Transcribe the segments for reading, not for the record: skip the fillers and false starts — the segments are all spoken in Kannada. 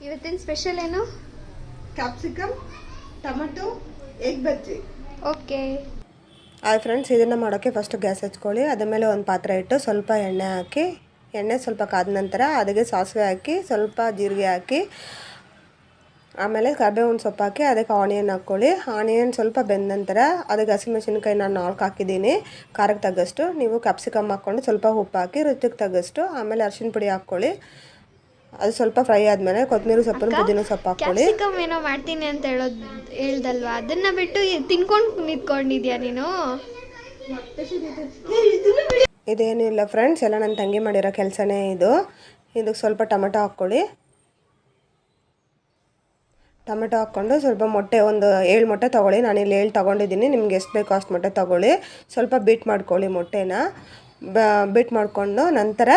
ಇವತ್ತಿನ ಸ್ಪೆಷಲ್ ಏನು? ಕ್ಯಾಪ್ಸಿಕಮ್ ಟೊಮೆಟೊ ಎಗ್ ಬಜ್ಜಿ. ಓಕೆ. ಹಾಯ್ ಫ್ರೆಂಡ್ಸ್, ಇದನ್ನು ಮಾಡೋಕ್ಕೆ ಫಸ್ಟ್ ಗ್ಯಾಸ್ ಹಚ್ಕೊಳ್ಳಿ. ಅದ ಮೇಲೆ ಒಂದು ಪಾತ್ರೆ ಇಟ್ಟು ಸ್ವಲ್ಪ ಎಣ್ಣೆ ಹಾಕಿ, ಎಣ್ಣೆ ಸ್ವಲ್ಪ ಕಾದ ನಂತರ ಅದಕ್ಕೆ ಸಾಸಿವೆ ಹಾಕಿ, ಸ್ವಲ್ಪ ಜೀರಿಗೆ ಹಾಕಿ, ಆಮೇಲೆ ಕರಿಬೇವಿನ ಸೊಪ್ಪು ಹಾಕಿ ಅದಕ್ಕೆ ಆನಿಯನ್ ಹಾಕ್ಕೊಳ್ಳಿ. ಆನಿಯನ್ ಸ್ವಲ್ಪ ಬೆಂದ ನಂತರ ಅದಕ್ಕೆ ಹಸಿಮೆಣಸಿನ್ಕಾಯಿ ನಾನು 4 ಹಾಕಿದ್ದೀನಿ ಖಾರಕ್ಕೆ ತగ్గಷ್ಟು. ನೀವು ಕ್ಯಾಪ್ಸಿಕಮ್ ಹಾಕ್ಕೊಂಡು ಸ್ವಲ್ಪ ಉಪ್ಪು ಹಾಕಿ ರುಚಿಗೆ ತగ్గಷ್ಟು, ಆಮೇಲೆ ಅರಿಶಿನ ಪುಡಿ ಹಾಕ್ಕೊಳ್ಳಿ. ಅದು ಸ್ವಲ್ಪ ಫ್ರೈ ಆದಮೇಲೆ ಕೊತ್ತಂಬರಿ ಸೊಪ್ಪನ್ನು ಪುದೀನ ಸೊಪ್ಪು ಹಾಕ್ಕೊಳ್ಳಿ. ಕ್ಯಾಪ್ಸಿಕಮ್ ಏನೋ ಮಾಡ್ತೀನಿ ಅಂತ ಹೇಳ್ದಲ್ವಾ, ಅದನ್ನ ಬಿಟ್ಟು ತಿನ್ಕೊಂಡು ನಿಂತ್ಕೊಂಡಿದ್ಯಾ ನೀನು? ಇದೇನಿಲ್ಲ ಫ್ರೆಂಡ್ಸ್, ಎಲ್ಲ ನನ್ನ ತಂಗಿ ಮಾಡಿರೋ ಕೆಲಸನೇ ಇದು. ಇದಕ್ಕೆ ಸ್ವಲ್ಪ ಟೊಮೆಟೊ ಹಾಕ್ಕೊಳ್ಳಿ. ಟೊಮೆಟೊ ಹಾಕ್ಕೊಂಡು ಸ್ವಲ್ಪ ಮೊಟ್ಟೆ ಒಂದು 7 ಮೊಟ್ಟೆ ತೊಗೊಳ್ಳಿ. ನಾನಿಲ್ಲಿ 7 ತೊಗೊಂಡಿದ್ದೀನಿ. ನಿಮ್ಗೆ ಎಷ್ಟು ಬೇಕೋ ಅಷ್ಟು ಮೊಟ್ಟೆ ತೊಗೊಳ್ಳಿ. ಸ್ವಲ್ಪ ಬೀಟ್ ಮಾಡ್ಕೊಳ್ಳಿ ಮೊಟ್ಟೆನ. ಬೀಟ್ ಮಾಡಿಕೊಂಡು ನಂತರ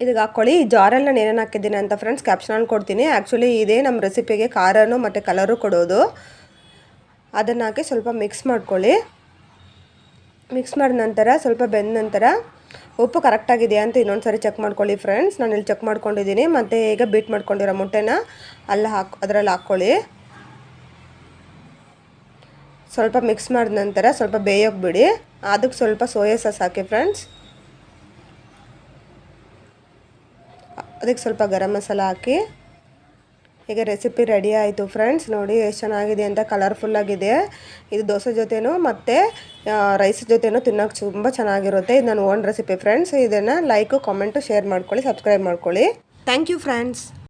ಇದಕ್ಕೆ ಹಾಕ್ಕೊಳ್ಳಿ. ಈ ಜಾರಲ್ಲಿ ನಾನು ಏನೇನು ಹಾಕಿದ್ದೀನಿ ಅಂತ ಫ್ರೆಂಡ್ಸ್ ಕ್ಯಾಪ್ಷನಲ್ಲಿ ಕೊಡ್ತೀನಿ. ಆ್ಯಕ್ಚುಲಿ ಇದೇ ನಮ್ಮ ರೆಸಿಪಿಗೆ ಖಾರನೂ ಮತ್ತು ಕಲರು ಕೊಡೋದು. ಅದನ್ನು ಹಾಕಿ ಸ್ವಲ್ಪ ಮಿಕ್ಸ್ ಮಾಡ್ಕೊಳ್ಳಿ. ಮಿಕ್ಸ್ ಮಾಡಿದ ನಂತರ ಸ್ವಲ್ಪ ಬೆಂದ ನಂತರ ಉಪ್ಪು ಕರೆಕ್ಟಾಗಿದೆಯಾ ಅಂತ ಇನ್ನೊಂದು ಸಾರಿ ಚೆಕ್ ಮಾಡ್ಕೊಳ್ಳಿ ಫ್ರೆಂಡ್ಸ್. ನಾನು ಇಲ್ಲಿ ಚೆಕ್ ಮಾಡ್ಕೊಂಡಿದ್ದೀನಿ. ಮತ್ತು ಈಗ ಬೀಟ್ ಮಾಡ್ಕೊಂಡಿರೋ ಮೊಟ್ಟೆನ ಅದರಲ್ಲಿ ಹಾಕ್ಕೊಳ್ಳಿ. ಸ್ವಲ್ಪ ಮಿಕ್ಸ್ ಮಾಡಿದ ನಂತರ ಸ್ವಲ್ಪ ಬೇಯೋಕೆ ಬಿಡಿ. ಅದಕ್ಕೆ ಸ್ವಲ್ಪ ಸೋಯಾ ಸಾಸ್ ಹಾಕಿ ಫ್ರೆಂಡ್ಸ್. ಅದಕ್ಕೆ ಸ್ವಲ್ಪ ಗರಂ ಮಸಾಲ ಹಾಕಿ. ಈಗ ರೆಸಿಪಿ ರೆಡಿ ಆಯಿತು ಫ್ರೆಂಡ್ಸ್. ನೋಡಿ ಎಷ್ಟು ಚೆನ್ನಾಗಿದೆ ಅಂತ, ಕಲರ್ಫುಲ್ಲಾಗಿದೆ. ಇದು ದೋಸೆ ಜೊತೆನೂ ಮತ್ತು ರೈಸ್ ಜೊತೆನೂ ತಿನ್ನೋಕೆ ತುಂಬ ಚೆನ್ನಾಗಿರುತ್ತೆ. ಇದು ನನ್ನ ಓನ್ ರೆಸಿಪಿ ಫ್ರೆಂಡ್ಸ್. ಇದನ್ನು ಲೈಕು, ಕಾಮೆಂಟು, ಶೇರ್ ಮಾಡ್ಕೊಳ್ಳಿ, ಸಬ್ಸ್ಕ್ರೈಬ್ ಮಾಡ್ಕೊಳ್ಳಿ. Thank you friends.